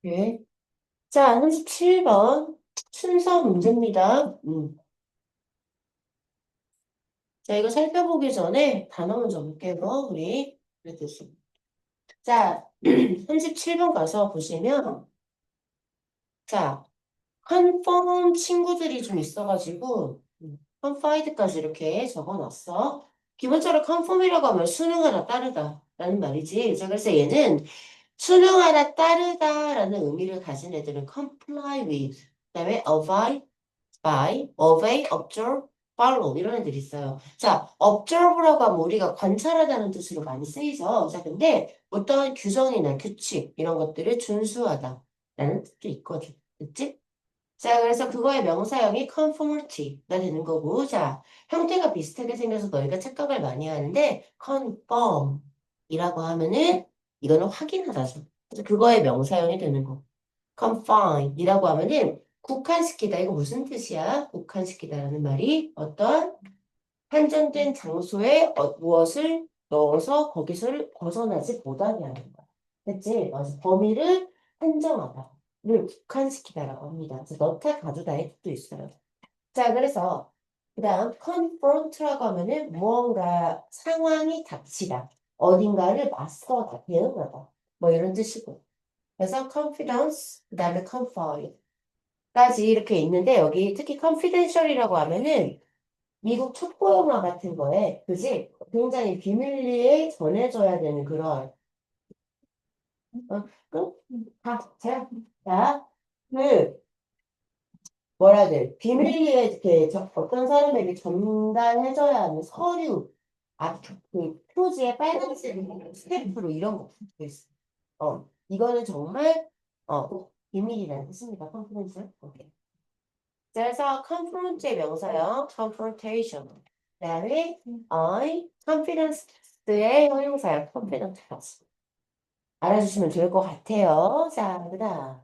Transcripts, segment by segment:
예. 자, 37번 순서 문제입니다. 자, 이거 살펴보기 전에 단어 먼저 볼게요. 우리. 이렇게 자, 37번 가서 보시면, 자, 컨펌 친구들이 좀 있어가지고, 컨파이드까지 이렇게 적어놨어. 기본적으로 컨펌이라고 하면 수능하나 따르다 라는 말이지. 자, 그래서 얘는 수능하나 따르다라는 의미를 가진 애들은 comply with, 그다음에 abide by, obey, observe, follow 이런 애들이 있어요. 자, observe라고 하면 우리가 관찰하다는 뜻으로 많이 쓰이죠. 자, 근데 어떠한 규정이나 규칙 이런 것들을 준수하다라는 뜻도 있거든. 그치? 자, 그래서 그거의 명사형이 conformity가 되는 거고, 자, 형태가 비슷하게 생겨서 너희가 착각을 많이 하는데 conform이라고 하면은 이거는 확인하다죠. 그래서 그거의 명사형이 되는 거. confine이라고 하면은 국한시키다. 이거 무슨 뜻이야? 국한시키다라는 말이 어떤 한정된 장소에 무엇을 넣어서 거기서 벗어나지 못하게 하는 거야. 됐지? 그래서 범위를 한정하다를 국한시키다라고 합니다. 그래서 넣다 가두다의 뜻도 있어요. 자, 그래서 그다음 confront라고 하면은 무언가 상황이 닥치다. 어딘가를 맞서다, 대응하다. 뭐 이런 뜻이고. 그래서 confidence, 그다음에 confide. 까지 이렇게 있는데 여기 특히 confidential이라고 하면은 미국 첩보 영화 같은 거에 그지? 굉장히 비밀리에 전해져야 되는 그런 제가 자, 그 뭐라 해야 돼? 비밀리에 이렇게 어떤 사람에게 전달해줘야 하는 서류 그 표지에 빨간색 스탬프로 이런 거 붙어 있어. 이거는 정말 비밀이라는 뜻입니다. confidential. 오케이. 그래서 confront의 명사형 confrontation. 그다음에 confidence의 형용사형 confidence. 알아주시면 좋을 것 같아요. 자, 그다음.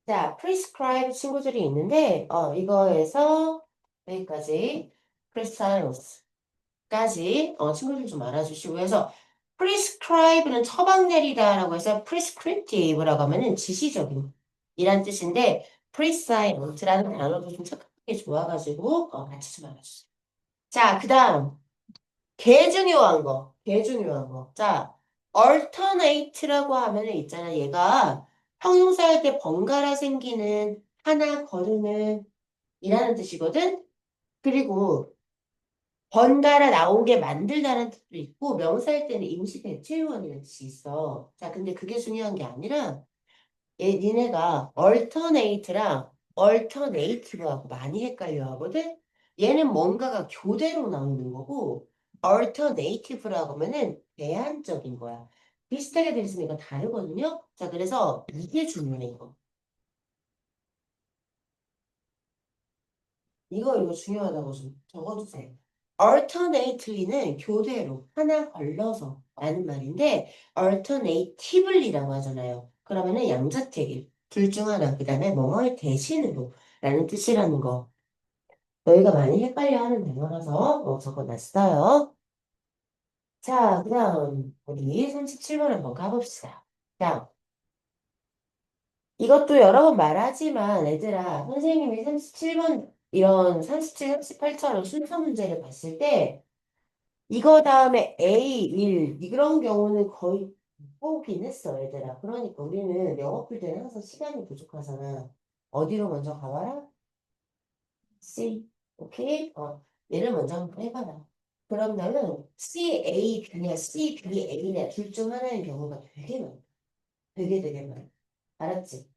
자, prescribe 친구들이 있는데 이거에서 여기까지 prescience까지 친구들 좀 알아주시고 그래서 prescribe는 처방 내리다라고 해서 prescriptive라고 하면은 지시적인 이란 뜻인데 prescience라는 단어도 좀 착각하기 좋아가지고 같이 좀 알아주세요. 자, 그다음 개 중요한 거, 개 중요한 거. 자, alternate라고 하면은 있잖아. 얘가 형용사할 때 번갈아 생기는 하나 거르는 이라는 뜻이거든. 그리고 번갈아 나오게 만들다는 뜻도 있고 명사할 때는 임시 대체요원이라는 뜻이 있어. 자, 근데 그게 중요한 게 아니라 니네가 alternate랑 alternative하고 많이 헷갈려 하거든? 얘는 뭔가가 교대로 나오는 거고 alternative라고 하면은 대안적인 거야. 비슷하게 들으시니까 다르거든요? 자, 그래서 이게 중요해, 이거. 이거 중요하다고 좀 적어주세요. alternately는 교대로 하나 걸러서 라는 말인데 alternativelly라고 하잖아요. 그러면은 양자택일 둘 중 하나 그 다음에 뭐뭐의 대신으로 라는 뜻이라는 거 너희가 많이 헷갈려하는 단어라서 적어놨어요. 자, 그다음 우리 37번 한번 가봅시다. 자, 이것도 여러 번 말하지만 얘들아 선생님이 37번 이런 37, 38처럼 순서 문제를 봤을 때 이거 다음에 A, 1 이런 경우는 거의 뽑긴 했어, 얘들아. 그러니까 우리는 영어 풀 때는 항상 시간이 부족하잖아. 어디로 먼저 가봐라? C. 오케이? 얘를 먼저 한번 해봐라. 그럼 나는 C, A, B냐, C, B, A냐 둘 중 하나인 경우가 되게 많아. 되게 많아. 알았지?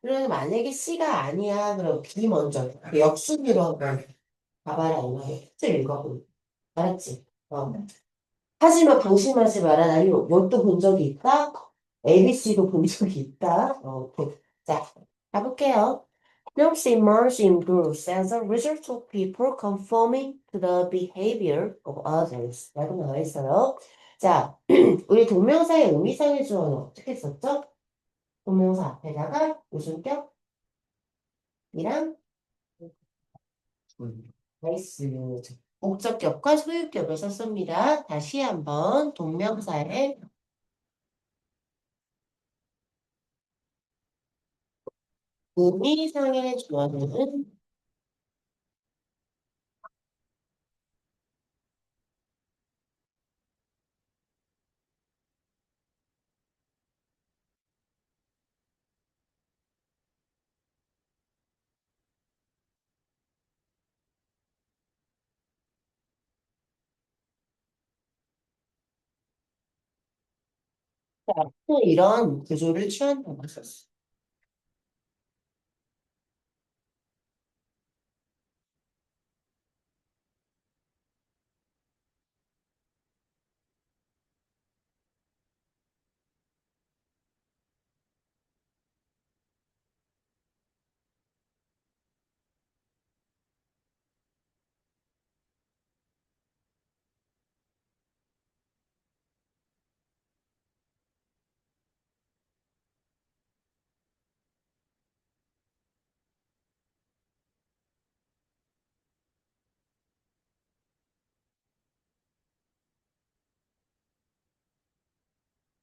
그러면 만약에 C가 아니야, 그럼 B 먼저. 역순으로 한번 가봐라. 이거 틀 읽어보. 알았지? 하지만 방심하지 마라. 나 이것도 본 적이 있다. ABC도 본 적이 있다. 오케이. 자, 가볼게요. Groups emerge in groups as a result of people conforming to the behavior of others. 라고 나와 있어요. 자, 우리 동명사의 의미상의 주어는 어떻게 썼죠? 동명사 앞에다가 무슨격이랑 나이스. 목적격과 소유격을 썼습니다. 다시 한번 동명사의 의미상의 주어는 자, 또 이런 구조를 취한다고 썼어.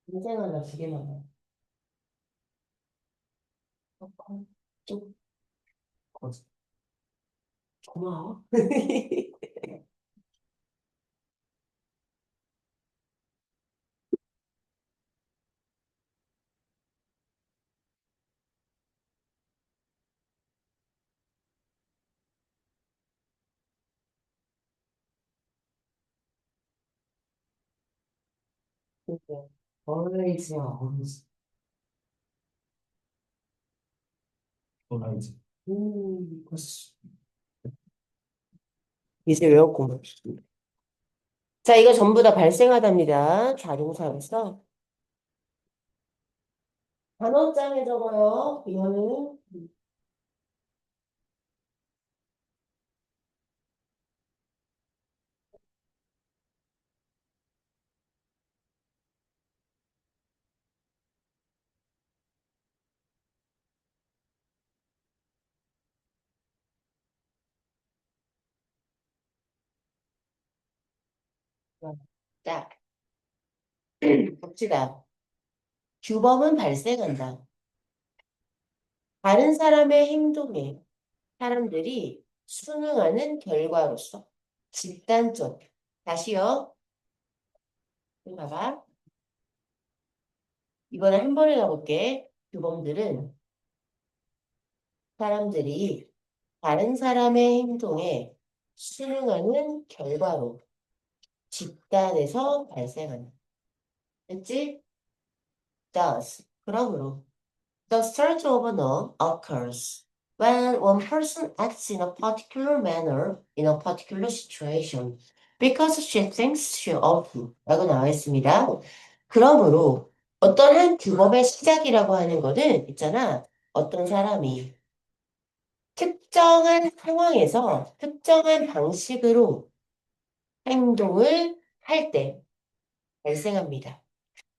인생 하나 두 개만 봐. 좀 고마워. 어라이즈야, 어라이즈. 어라이즈. 벌써. 이제 외웠구만. 자, 이거 전부 다 발생하답니다. 자동사로서. 단어장에 적어요. 이거는. 자, 봅시다. 규범은 발생한다. 다른 사람의 행동에 사람들이 순응하는 결과로서 집단적. 다시요. 이거 봐봐. 이번에 한 번에 가볼게. 규범들은 사람들이 다른 사람의 행동에 순응하는 결과로 집단에서 발생한다. 됐지? does. 그러므로 the start of a noun occurs when one person acts in a particular manner in a particular situation because she thinks she ought to 라고 나와 있습니다. 그러므로 어떤 한 규범의 시작이라고 하는 거는 있잖아. 어떤 사람이 특정한 상황에서 특정한 방식으로 행동을 할 때 발생합니다.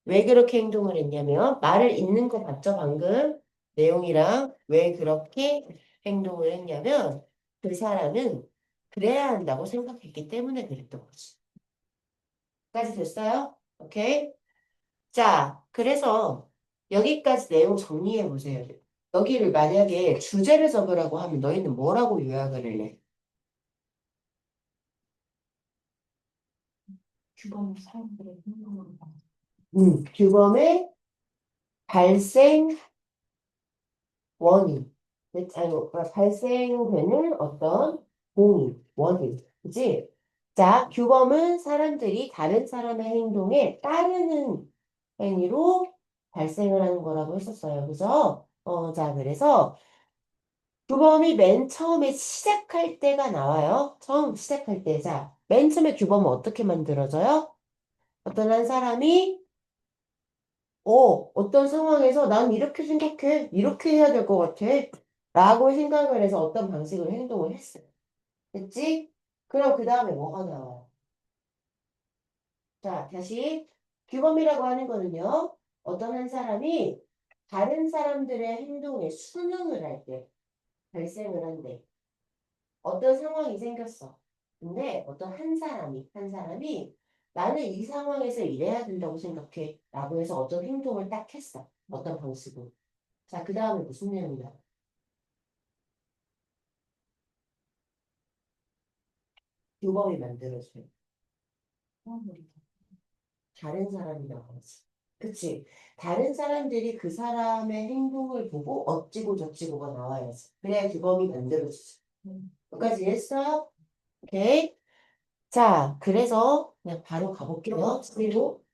왜 그렇게 행동을 했냐면 말을 읽는 거 봤죠, 방금? 내용이랑 왜 그렇게 행동을 했냐면 그 사람은 그래야 한다고 생각했기 때문에 그랬던 거지. 까지 됐어요? 오케이? 자, 그래서 여기까지 내용 정리해 보세요. 여기를 만약에 주제를 적으라고 하면 너희는 뭐라고 요약을 할래? 규범 사람들의 행동으로 규범의 발생 원인. 아니, 발생되는 어떤 공인, 원인. 그지? 자, 규범은 사람들이 다른 사람의 행동에 따르는 행위로 발생을 하는 거라고 했었어요. 그죠? 자, 그래서 규범이 맨 처음에 시작할 때가 나와요. 처음 시작할 때. 자, 맨 처음에 규범은 어떻게 만들어져요? 어떤 한 사람이 어떤 상황에서 난 이렇게 생각해. 이렇게 해야 될 것 같아. 라고 생각을 해서 어떤 방식으로 행동을 했어요. 됐지? 그럼 그 다음에 뭐가 나와요? 자, 다시. 규범이라고 하는 거는요. 어떤 한 사람이 다른 사람들의 행동에 순응을 할 때, 발생을 한대. 어떤 상황이 생겼어. 근데 어떤 한 사람이 나는 이 상황에서 이래야 된다고 생각해. 라고 해서 어떤 행동을 딱 했어. 어떤 방식으로. 자, 그 다음에 무슨 내용이야? 규범이 만들어줘요. 다른 사람이 나와야지. 그치? 다른 사람들이 그 사람의 행동을 보고 어찌고 저찌고가 나와야지. 그래야 규범이 만들어지지. 여기까지 했어요? 오케이. 자, 그래서 그냥 바로 가볼게요. 그리고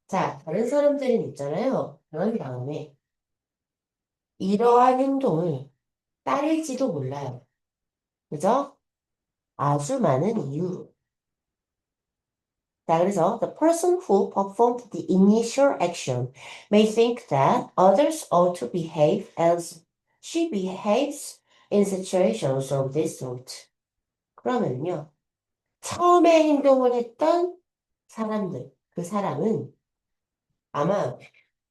자, 다른 사람들은 있잖아요. 그런 다음에 이러한 행동을 따를지도 몰라요. 그죠? 아주 많은 이유로. 자, 그래서 the person who performed the initial action may think that others ought to behave as she behaves in situations of this sort. 그러면요, 처음에 행동을 했던 사람들, 그 사람은 아마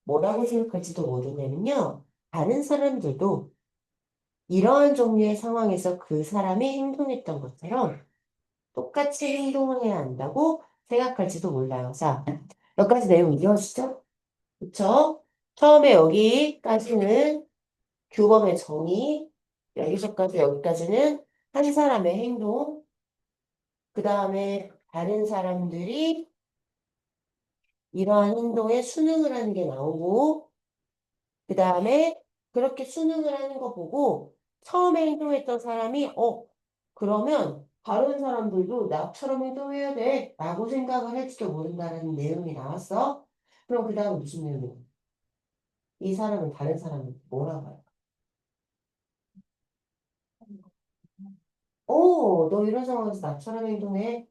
뭐라고 생각할지도 모르냐면요, 다른 사람들도 이러한 종류의 상황에서 그 사람이 행동했던 것처럼 똑같이 행동을 해야 한다고 생각할지도 몰라요. 자, 여기까지 내용 이해하시죠? 그쵸? 처음에 여기까지는 규범의 정의, 여기서까지 여기까지는 한 사람의 행동, 그 다음에 다른 사람들이 이러한 행동에 순응을 하는 게 나오고, 그 다음에 그렇게 순응을 하는 거 보고 처음에 행동했던 사람이 그러면 다른 사람들도 나처럼 행동해야 돼 라고 생각을 할지도 모른다는 내용이 나왔어. 그럼 그 다음에 무슨 내용이야? 이 사람은 다른 사람을 뭐라고 할까? 너 이런 상황에서 나처럼 행동해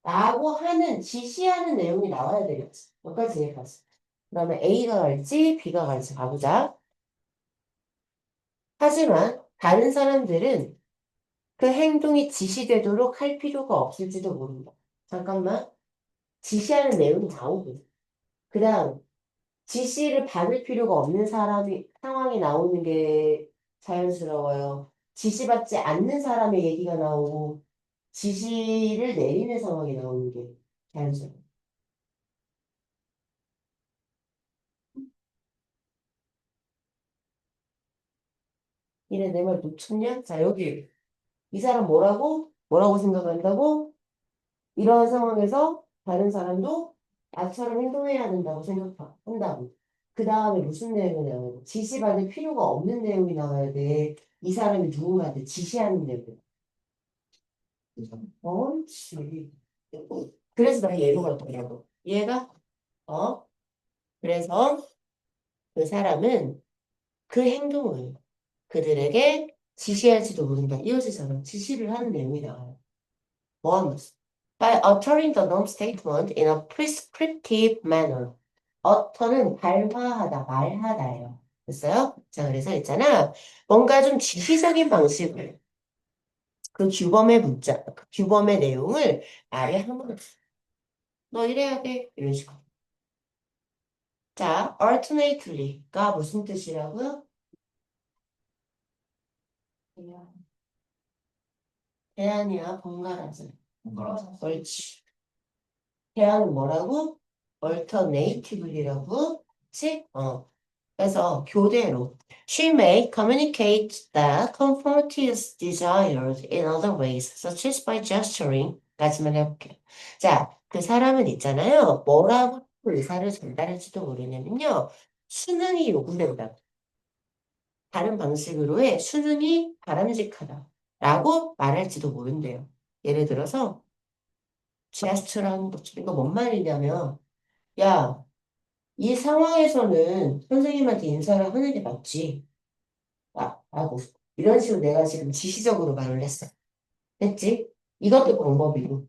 라고 하는 지시하는 내용이 나와야 되겠지. 여기까지 이해했어. 그러면 A가 갈지 B가 갈지 가보자. 하지만 다른 사람들은 그 행동이 지시되도록 할 필요가 없을지도 모른다. 잠깐만. 지시하는 내용이 나오고. 그 다음, 지시를 받을 필요가 없는 상황이 나오는 게 자연스러워요. 지시받지 않는 사람의 얘기가 나오고, 지시를 내리는 상황이 나오는 게 자연스러워요. 이래 내 말 놓쳤냐? 자, 여기. 이 사람 뭐라고? 뭐라고 생각한다고? 이러한 상황에서 다른 사람도 나처럼 행동해야 된다고 생각한다고. 그 다음에 무슨 내용이 나와야 돼? 지시받을 필요가 없는 내용이 나와야 돼. 이 사람이 누군가한테 지시하는 내용. 옳지. 그래서 나 예로가 더라고. 얘가, 어? 그래서 그 사람은 그 행동을 그들에게 지시할지도 모른다. 이어지잖아. 지시를 하는 내용이 나와요. 뭐하면서? By uttering the norm statement in a prescriptive manner. utter는 발화하다, 말하다예요. 됐어요? 자, 그래서 있잖아. 뭔가 좀 지시적인 방식을 그 규범의 문자, 그 규범의 내용을 말에 함으로 너 이래야 돼. 이런 식으로. 자, alternately가 무슨 뜻이라고요? 대안이야, 번갈아서. 번갈아서. 옳지. 대안은 뭐라고? alternative이라고. 그치? 그래서 교대로 She may communicate that comfort is desired in other ways, such as by gesturing. 까지만 해볼게요. 자, 그 사람은 있잖아요. 뭐라고 의사를 전달할지도 모르냐면요. 수능이 요구된다. 다른 방식으로의 수능이 바람직하다. 라고 말할지도 모른대요. 예를 들어서 제스처라는 것, 이거 뭔 말이냐면 야, 이 상황에서는 선생님한테 인사를 하는 게 맞지. 라고. 이런 식으로 내가 지금 지시적으로 말을 했어. 됐지? 이것도 방법이고.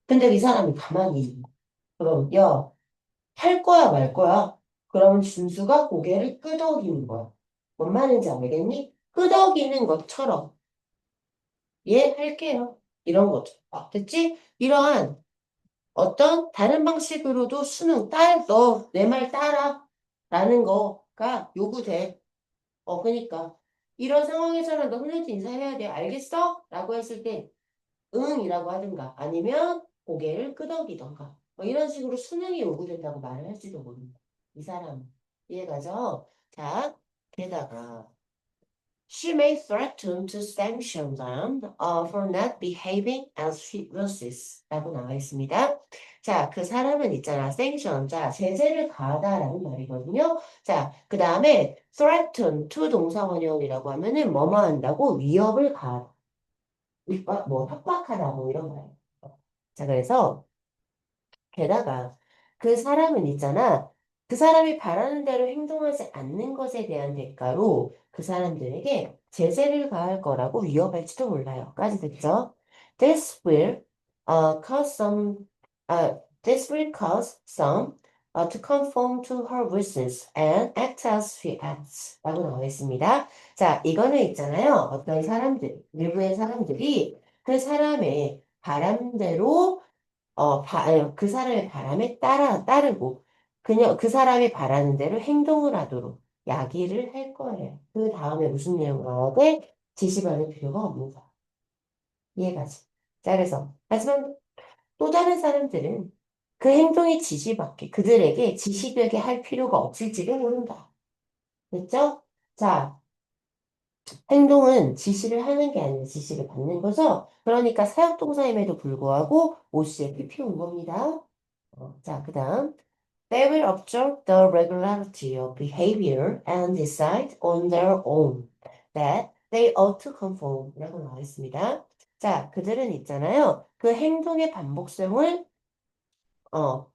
근데 이 사람이 가만히 있는 거야. 그럼, 야, 할 거야, 말 거야? 그러면 준수가 고개를 끄덕이는 거야. 뭔 말인지 알겠니? 끄덕이는 것처럼. 예, 할게요. 이런 거죠. 됐지? 이러한 어떤 다른 방식으로도 수능, 너 내 말 따라. 라는 거가 요구돼. 그니까. 이런 상황에서는 너 선생님한테 인사해야 돼. 알겠어? 라고 했을 때 응이라고 하든가 아니면 고개를 끄덕이던가 뭐 이런 식으로 수능이 요구된다고 말을 할지도 모른다. 이 사람 이해가죠? 자, 게다가 She may threaten to sanction them for not behaving as she wishes 라고 나와 있습니다. 자, 그 사람은 있잖아. sanction. 자, 제재를 가하다라는 말이거든요. 자, 그 다음에 threaten to 동사원형이라고 하면은 뭐뭐 한다고 위협을 가하다. 뭐 협박하다 뭐 이런 거예요. 자, 그래서 게다가 그 사람은 있잖아. 그 사람이 바라는 대로 행동하지 않는 것에 대한 대가로 그 사람들에게 제재를 가할 거라고 위협할지도 몰라요. 까지 됐죠? This will cause some this will cause some to conform to her wishes and act as she acts 라고 나와 있습니다. 자, 이거는 있잖아요. 어떤 사람들, 일부의 사람들이 그 사람의 바람대로 그 사람의 바람에 따르고, 그냥 그 사람이 바라는 대로 행동을 하도록 야기를 할 거예요. 그 다음에 무슨 내용 나오게 지시받을 필요가 없는 거야. 이해가지? 자, 그래서, 하지만 또 다른 사람들은 그 행동이 지시받게, 그들에게 지시되게 할 필요가 없을지도 모른다. 됐죠? 자, 행동은 지시를 하는 게 아니라 지시를 받는 거죠? 그러니까 사역동사임에도 불구하고 OC에 PP 온 겁니다. 자, 그 다음. They will observe the regularity of behavior and decide on their own that they ought to conform 라고 나와 있습니다. 자, 그들은 있잖아요. 그 행동의 반복성을, 어,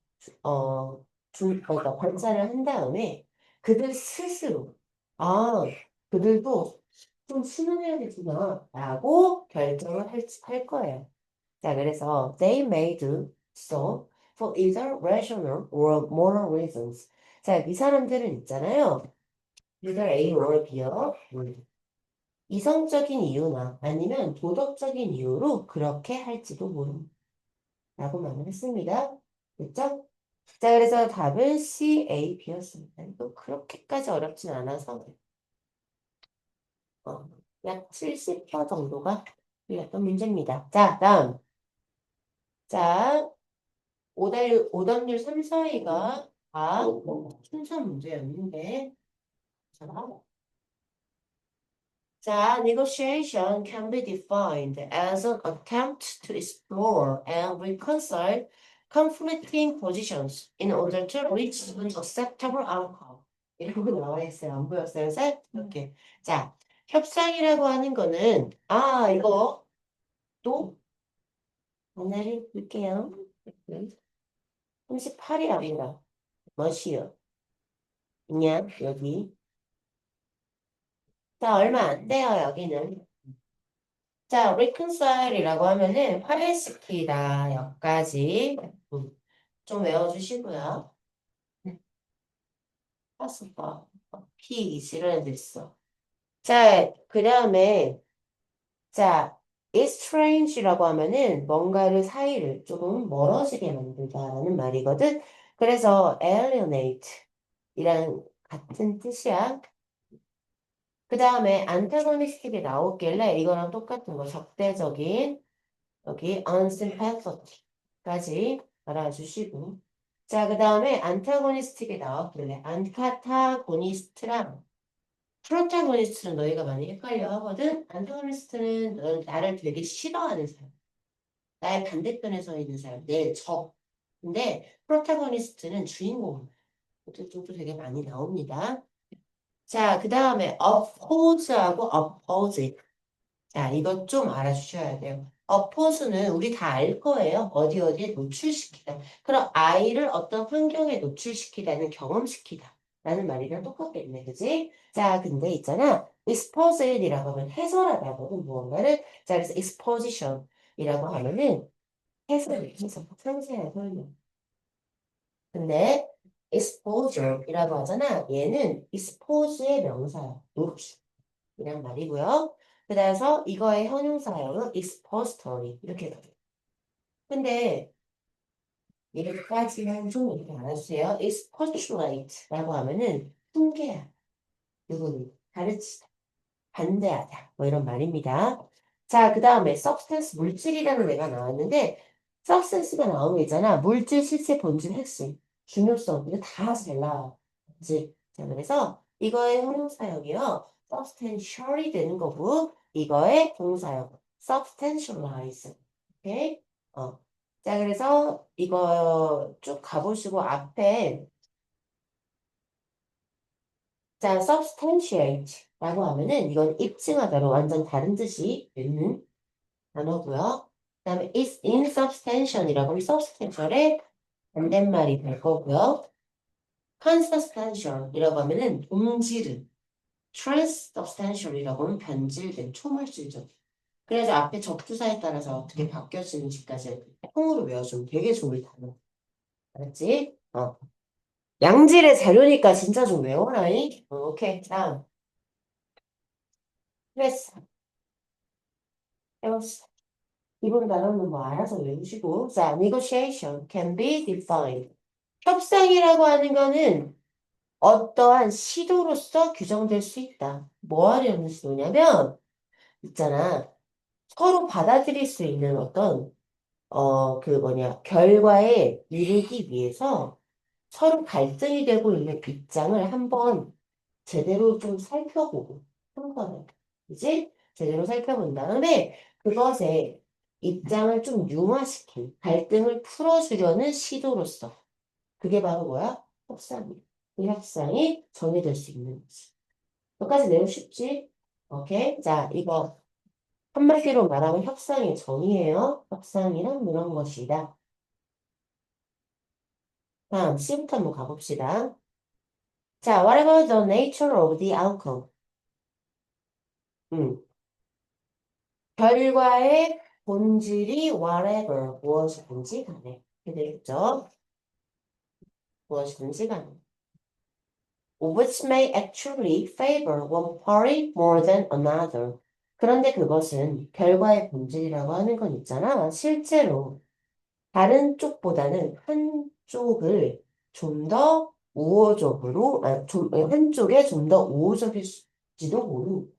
그러니까 관찰을 한 다음에 그들 스스로, 아, 그들도 좀 신음해야겠구나 라고 결정을 할 거예요. 자, 그래서 they may do so for either rational or moral reasons. 자, 이 사람들은 있잖아요. either A or B요. 이성적인 이유나 아니면 도덕적인 이유로 그렇게 할지도 모른다고 말을 했습니다. 됐죠? 자, 그래서 답은 C, A, B였습니다. 이거 그렇게까지 어렵진 않아서 어, 약 70% 정도가 틀렸던 문제입니다. 자, 다음. 자, 오답률 3, 4위가 다 순서 문제였는데, 자, negotiation can be defined as an attempt to explore and reconcile conflicting positions in order to reach an acceptable outcome. 이렇게 나와 있어요. 안 보였어요? 셋? 이렇게. 자, 협상이라고 하는 거는, 이거 또 하나를 볼게요. 38이 아닌가? 멋이요. 그냥 여기. 자, 얼마 안 돼요, 여기는. 자, reconcile이라고 하면은 화해시키다, 여기까지. 좀 외워주시고요. 봤어. 피 싫어야 됐어. 자, 그 다음에, 자, estrange라고 하면은 뭔가를 사이를 조금 멀어지게 만들다라는 말이거든. 그래서 alienate 이랑 같은 뜻이야. 그 다음에 antagonistic이 나오길래 이거랑 똑같은 거 적대적인 여기 unsympathetic까지 알아주시고 자, 그 다음에 antagonistic이 나왔길래 antagonist랑 protagonist는 너희가 많이 헷갈려 하거든. antagonist는 나를 되게 싫어하는 사람, 나의 반대편에 서 있는 사람, 내 적. 근데 protagonist는 주인공. 이쪽도 되게 많이 나옵니다. 자, 그 다음에 oppose하고 oppose. 자, 이것 좀 알아주셔야 돼요. oppose는 우리 다 알 거예요. 어디에 노출시키다. 그럼 아이를 어떤 환경에 노출시키다는 경험시키다. 라는 말이랑 똑같겠네. 그지? 자, 근데 있잖아. exposed이라고 하면 해설하다거든, 무언가를. 자, 그래서 exposition이라고 하면은 해설, 상세한 설명. 근데 exposure이라고 하잖아. 얘는 expose의 명사야. 노출. 이란 말이고요. 그래서 이거의 형용사형은 expository 이렇게 돼요. 근데 여기까지만 좀 이렇게 알아주세요. expostulate라고 하면은 훈계야. 이거는 가르치다, 반대하다 뭐 이런 말입니다. 자, 그 다음에 substance 물질이라는 애가 나왔는데 substance가 나오는 게 있잖아. 물질, 실체, 본질, 핵심, 중요성 이거 다 잘 나와. 그치? 자, 그래서 이거의 형용사형이요. substantial이 되는 거고 이거의 동사형 substantialize. 오케이? 어. 자, 그래서 이거 쭉 가보시고 앞에 자, substantiate라고 하면은 이건 입증하다로 완전 다른 뜻이 있는 단어고요. 그다음에 is insubstantial이라고 하면 substantial의 반대말이 될 거고요. consubstantial이라고 하면은 동질은 transubstantial이라고 하면 변질된 초물질적. 그래서 앞에 접두사에 따라서 어떻게 바뀌어지는지까지 통으로 외워주면 되게 좋을 단어. 알았지? 어. 양질의 자료니까 진짜 좀 외워라잉. 오케이. 다음. 스트레스. 해봅시다. 기본 단어는 뭐 알아서 외우시고. 자, negotiation can be defined. 협상이라고 하는 거는 어떠한 시도로서 규정될 수 있다. 뭐 하려는 시도냐면, 있잖아. 서로 받아들일 수 있는 어떤, 결과에 이르기 위해서 서로 갈등이 되고 있는 입장을 한번 제대로 좀 살펴보고, 한 번에. 그지? 제대로 살펴본 다음에 그것에 입장을 좀 융화시킨 갈등을 풀어주려는 시도로서 그게 바로 뭐야? 협상이야. 이 협상이 정해질 수 있는 거지. 여기까지 내용 쉽지? 오케이. 자, 이거 한마디로 말하면 협상의 정의예요. 협상이란 이런 것이다. 다음 C부터 한번 가봅시다. 자, what about the nature of the outcome? 음, 결과의 본질이 whatever 무엇이든지 간에 이렇게 되겠죠. 무엇이든지 간에. Which may actually favor one party more than another. 그런데 그것은 결과의 본질이라고 하는 건 있잖아. 실제로 다른 쪽보다는 한쪽을 좀 더 우호적으로, 한쪽에 좀 더 우호적일지도 모르는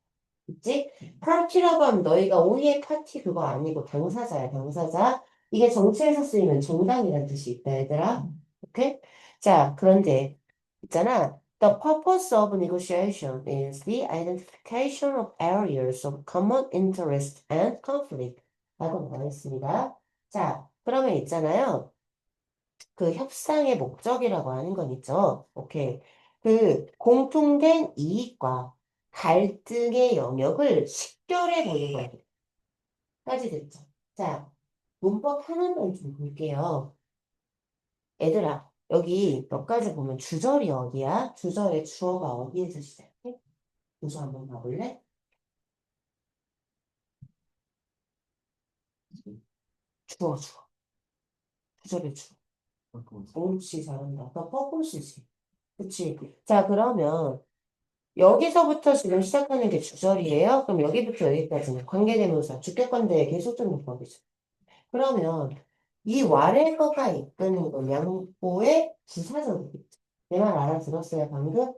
있지? 파티라고 하면 너희가 오예 파티 그거 아니고 당사자야, 당사자. 이게 정치에서 쓰이면 정당이라는 뜻이 있다, 얘들아. 오케이? 자, 그런데 있잖아. The purpose of negotiation is the identification of areas of common interest and conflict. 라고 나와 있습니다. 자, 그러면 있잖아요. 그 협상의 목적이라고 하는 건 있죠. 오케이. 그 공통된 이익과 갈등의 영역을 식별해 보는 거까지 됐죠. 자, 문법 하나만 좀 볼게요. 얘들아, 여기 몇 가지 보면 주절이 어디야? 주절의 주어가 어디에서 시작해? 주저 한번 봐볼래? 주어, 주어. 주절의 주어. 옳지, 잘한다. 너 퍼포시지. 그치? 자, 그러면 여기서부터 지금 시작하는 게 주절이에요? 그럼 여기부터 여기까지는 관계대명사, 주격관계의 계속적 용법이죠. 그러면 이 와래거가 이끄는 건 양보의 부사절이겠죠. 내 말 알아들었어요, 방금?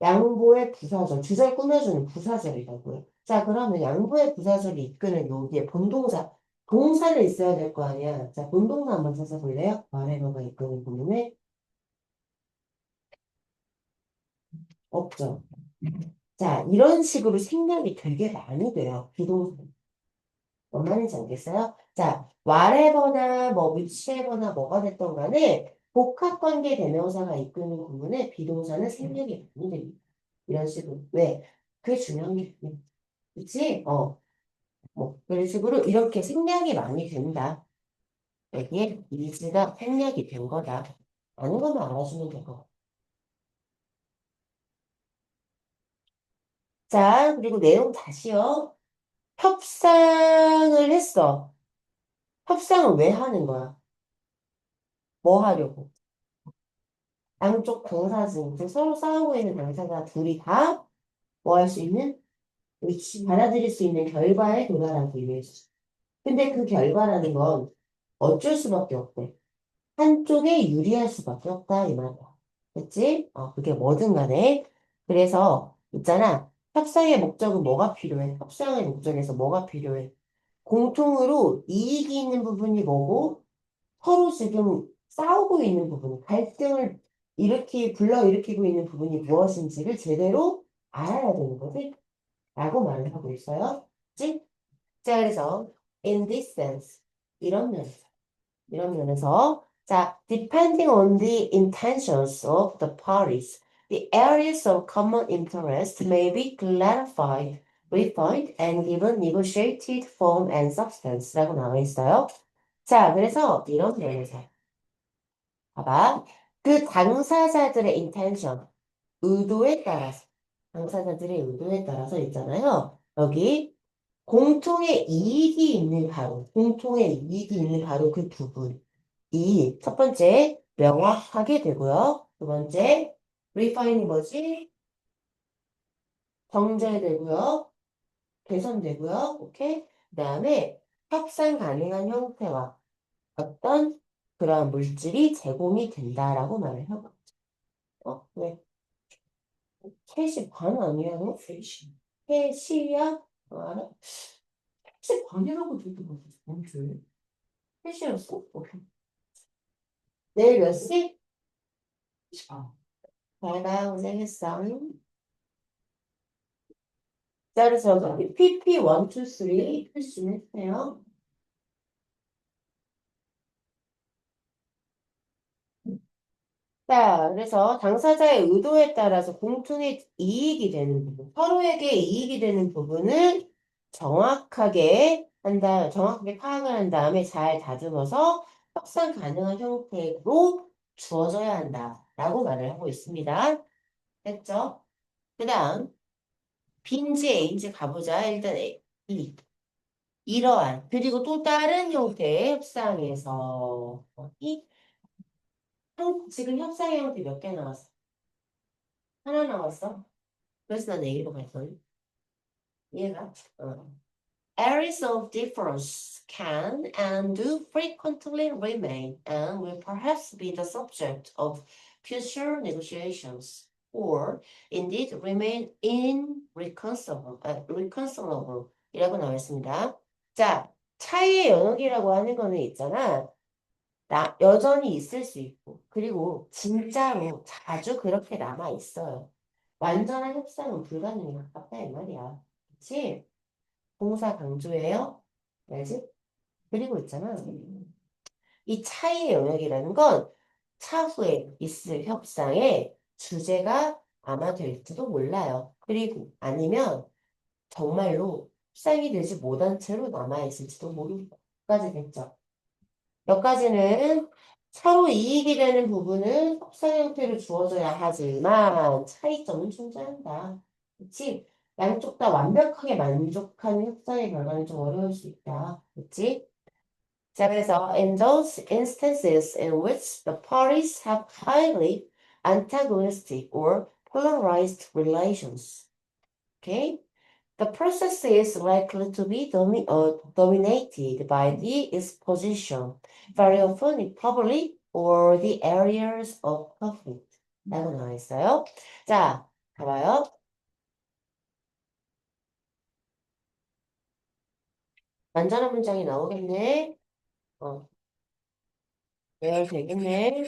양보의 부사절, 주절 꾸며주는 부사절이라고요. 자, 그러면 양보의 부사절이 이끄는 여기에 본동사, 동사를 있어야 될 거 아니야. 자, 본동사 한번 찾아볼래요? 와래거가 이끄는 부분에 없죠. 자, 이런 식으로 생략이 되게 많이 돼요. 비동사. 뭔 말인지 알겠어요? 자, whatever나 뭐 whichever나 뭐가 됐던 간에 복합관계 대명사가 이끄는 구문에 비동사는 생략이 많이 됩니다. 이런 식으로. 왜? 그게 중요한 게 아니야. 그치? 뭐, 그런 식으로 이렇게 생략이 많이 된다. 여기에 이즈가 생략이 된 거다. 아는 것만 알아주면 되고. 자, 그리고 내용 다시요. 협상을 했어. 협상을 왜 하는 거야? 뭐 하려고? 양쪽 당사진, 즉 서로 싸우고 있는 당사자 둘이 다 뭐 할 수 있는, 받아들일 수 있는 결과에 도달하기 위해서. 근데 그 결과라는 건 어쩔 수밖에 없대. 한쪽에 유리할 수밖에 없다, 이 말이야. 그치? 그게 뭐든 간에. 그래서, 있잖아. 협상의 목적은 뭐가 필요해? 협상의 목적에서 뭐가 필요해? 공통으로 이익이 있는 부분이 뭐고, 서로 지금 싸우고 있는 부분, 갈등을 불러일으키고 있는 부분이 무엇인지를 제대로 알아야 되는 거지? 라고 말을 하고 있어요. 그치? 자, 그래서, in this sense, 이런 면에서, 이런 면에서, 자, depending on the intentions of the parties, the areas of common interest may be clarified, refined, and given negotiated form and substance 라고 나와 있어요. 자, 그래서 이런 면에서, 봐봐. 그 당사자들의 intention, 의도에 따라서, 당사자들의 의도에 따라서 있잖아요. 여기 공통의 이익이 있는 공통의 이익이 있는 바로 그 부분이 첫 번째 명확하게 되고요. 두 번째 refine이 뭐지? 정제되고요. 개선되고요. 오케이? 그 다음에 협상 가능한 형태와 어떤 그러한 물질이 제공이 된다라고 말을 하고. 왜? 캐시 반 아니야, 너? 캐시야? 알아? 캐시 반이라고 들었던 것 같아. 뭔지. 캐시였어? 내일 몇 시? 잘 가, 고생했어. 자, 그래서 여기 PP 1, 2, 3 표시 했어요. 자, 그래서 당사자의 의도에 따라서 공통의 이익이 되는 부분, 서로에게 이익이 되는 부분을 정확하게 파악을 한 다음에 잘 다듬어서 협상 가능한 형태로 주어져야 한다라고 말을 하고 있습니다. 됐죠? 그 다음, B인지 A인지 가보자. 일단 A. 이러한, 그리고 또 다른 형태의 협상에서, 지금 협상의 형태 몇 개 나왔어? 하나 나왔어? 그래서 난 A로 갈 거야. 이해가? Areas of difference can and do frequently remain and will perhaps be the subject of future negotiations or indeed remain irreconcilable 이라고 나와 있습니다. 자, 차이의 영역이라고 하는 거는 있잖아. 여전히 있을 수 있고, 그리고 진짜로 자주 그렇게 남아 있어요. 완전한 협상은 불가능에 가깝다 이 말이야. 그치? 공사 강조예요. 알지? 그리고 있잖아. 이 차이의 영역이라는 건 차후에 있을 협상의 주제가 아마 될지도 몰라요. 그리고 아니면 정말로 협상이 되지 못한 채로 남아있을지도 모르고. 까지 됐죠. 여기까지는 서로 이익이 되는 부분은 협상 형태로 주어져야 하지만 차이점은 존재한다. 그치? 양쪽 다 완벽하게 만족하는 협상의 결과는 좀 어려울 수 있다. 그치? 자, 그래서 in those instances in which the parties have highly antagonistic or polarized relations, okay? The process is likely to be dominated by the exposition, very often in public or the areas of conflict. 라고 나와 있어요. 자, 봐봐요. 완전한 문장이 나오겠네. 어, 되겠네.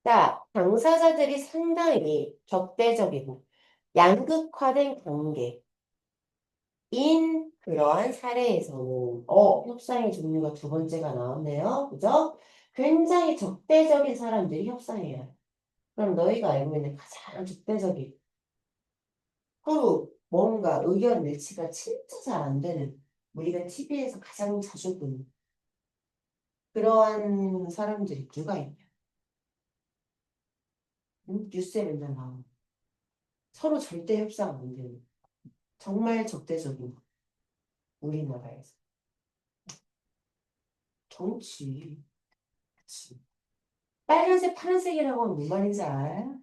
자, 당사자들이 상당히 적대적이고 양극화된 관계. 인 그러한 사례에서는 협상의 종류가 두 번째가 나왔네요. 그죠? 굉장히 적대적인 사람들이 협상해요. 그럼 너희가 알고 있는 가장 적대적인 서로 뭔가 의견 일치가 진짜 잘 안 되는 우리가 TV에서 가장 자주 보는 그러한 사람들이 누가 있냐? 응? 뉴스에 맨날 나오는 서로 절대 협상 안 되는 정말 적대적인 우리나라에서 정치. 그치. 빨간색, 파란색이라고 하면 뭔 말인지 알아?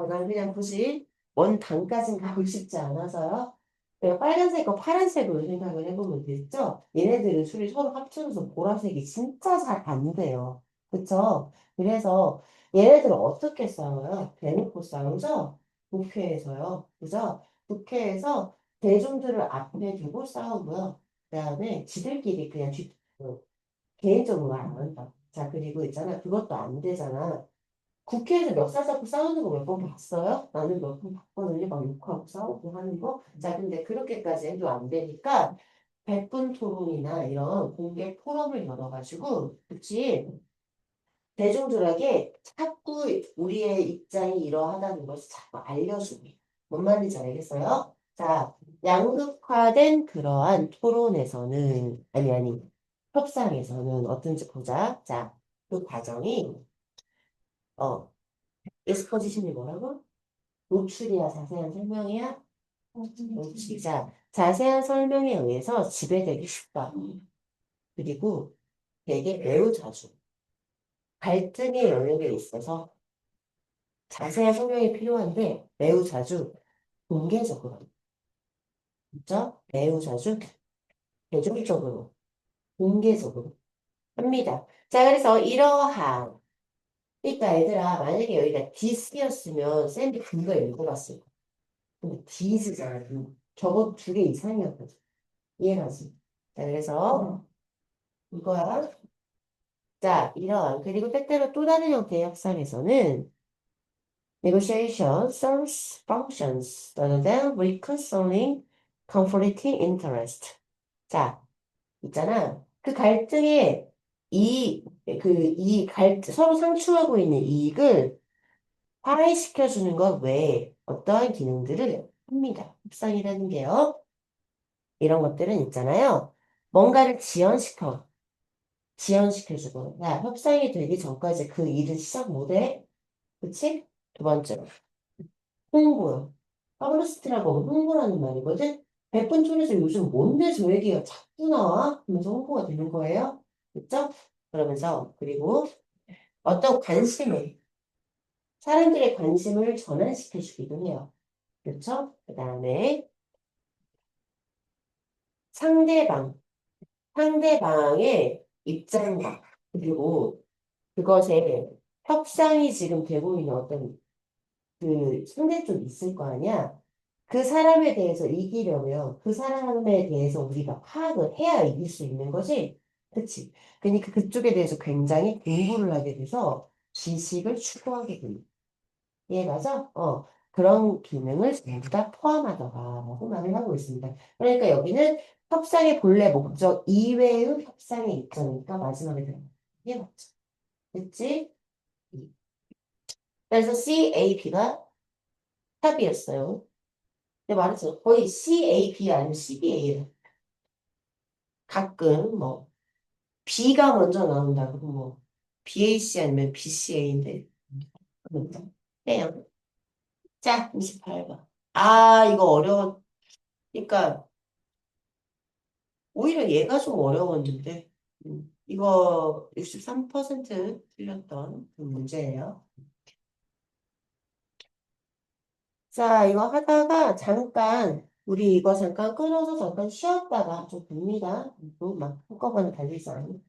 난 그냥 굳이 원 단까진 가고 싶지 않아서요. 내가 빨간색과 파란색으로 생각을 해보면 됐죠? 얘네들은 술이 서로 합쳐져서 보라색이 진짜 잘 안 돼요. 그쵸? 그래서 얘네들은 어떻게 싸워요? 대놓고 싸우죠? 국회에서요. 그래서 국회에서 대중들을 앞에 두고 싸우고요. 그다음에 지들끼리 그냥 개인적으로 안 한다. 자, 그리고 있잖아. 그것도 안 되잖아. 국회에서 멱살 잡고 싸우는 거 몇 번 봤어요? 나는 몇 번 봤거든요. 막 욕하고 싸우고 하는 거. 자, 근데 그렇게까지 해도 안 되니까 백분 토론이나 이런 공개 포럼을 열어가지고, 그치? 대중들에게 자꾸 우리의 입장이 이러하다는 것을 자꾸 알려주기. 뭔 말인지 알겠어요? 자, 양극화된 그러한 토론에서는, 아니, 협상에서는 어떤지 보자. 자, 그 과정이, 어, exposition이 뭐라고? 노출이야, 자세한 설명이야? 노출. 자, 자세한 설명에 의해서 지배되기 쉽다. 그리고 되게 매우 자주 갈등의 영역에 있어서 자세한 설명이 필요한데 매우 자주 공개적으로, 그죠? 매우 자주 대중적으로, 공개적으로 합니다. 자, 그래서 이러한, 그러니까 얘들아, 만약에 여기가 this였으면 쌤이 근거 읽어봤을 거야. 근데 this잖아. 적어도 두 개 이상이었거든. 이해가지? 자, 그래서 이거야. 자, 이러한, 그리고 때때로 또 다른 형태의 협상에서는 negotiation serves functions other than reconciling conflicting interest. 자, 있잖아. 그 갈등의 서로 상충하고 있는 이익을 화해시켜주는 것 외에 어떠한 기능들을 합니다. 협상이라는 게요. 이런 것들은 있잖아요. 뭔가를 지연시켜주고. 야, 협상이 되기 전까지 그 일을 시작 못해? 그치? 두 번째로. 홍보요. 퍼블리시티라고 홍보라는 말이거든? 백분촌에서 요즘 뭔데 저 얘기가 자꾸 나와? 그러면서 홍보가 되는 거예요. 그쵸? 그러면서, 그리고 어떤 사람들의 관심을 전환시켜주기도 해요. 그쵸? 그 다음에 상대방, 상대방의 입장과, 그리고 그것에 협상이 지금 되고 있는 어떤 그 상대쪽이 있을 거 아니야? 그 사람에 대해서 이기려면 그 사람에 대해서 우리가 파악을 해야 이길 수 있는 거지. 그치? 그러니까 그쪽에 대해서 굉장히 공부를 하게 돼서 지식을 추구하게 됩니다. 이해가죠? 그런 기능을 전부 다 포함하더라라고 말을 하고 있습니다. 그러니까 여기는 협상의 본래 목적 이외의 협상의 입장이니까 마지막에 들어가요. 이게 맞죠? 됐지? 그래서 CAP가 탑이었어요. 근데 말했죠. 거의 CAP 아니면 CBA예요. 가끔 뭐 B가 먼저 나온다. 그리고 뭐 BAC 아니면 BCA인데 빼요. 자, 28번. 아, 이거 어려워. 그러니까 오히려 얘가 좀 어려웠는데 이거 63% 틀렸던 그 문제예요. 자, 이거 하다가 잠깐 우리 이거 잠깐 끊어서 잠깐 쉬었다가 좀 봅니다. 막 한꺼번에 달리지 않고.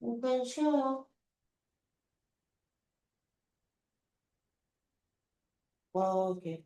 잠깐 쉬어요. 와, 이게